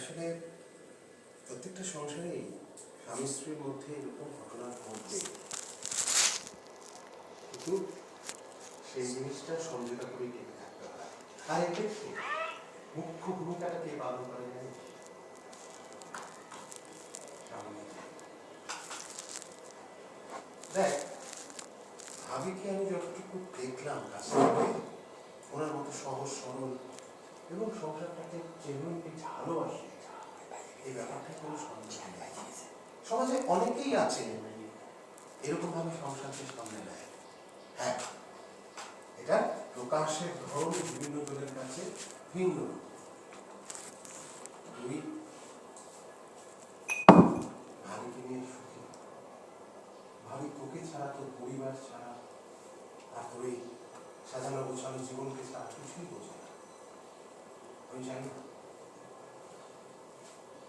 আসলে প্রত্যেকটা সংসারেই স্বামী স্ত্রীর মধ্যে এরকম ঘটনা ঘটবে, কিন্তু সেই জিনিসটা সমঝোতা করে টিকে থাকতে হয়। আর এক্ষেত্রে মুখ্য ভূমিকাটা কে পালন করে জানিস? স্বামী। দেখ, ভাবিকে আমি যতটুকু দেখলাম কাছে থেকে, ওনার মতো সহজ সরল এবং সংসারটাকে জেনুইনলি ভালোবাসে, এই ব্যাপারটা কোনো সন্দেহ নেই। সমাজে অনেকেই আছে এরকম ভাবে সংসারকে সামনে নেয়। হ্যাঁ, এটা প্রকাশের ধরন বিভিন্ন জনের কাছে ভিন্ন। তুই ভাবিকে নিয়ে সুখী, ভাবি তোকে ছাড়া, তোর পরিবার ছাড়া, আর তোর এই সাজানো গোছানো জীবনকে ছাড়া কিছুই বোঝে না। আমি জানি না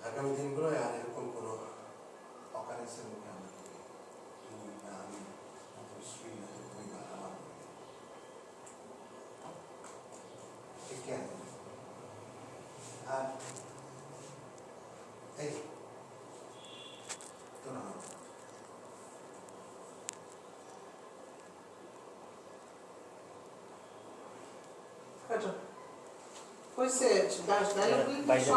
আগামী দিনগুলোয় আর এরকম কোনো অকারেন্সের মুখে আমরা তুই না আমি না তোর স্ত্রী না তোর পরিবার আমার ঠিক কেন। আর এই তোর আমার Pois é, das dela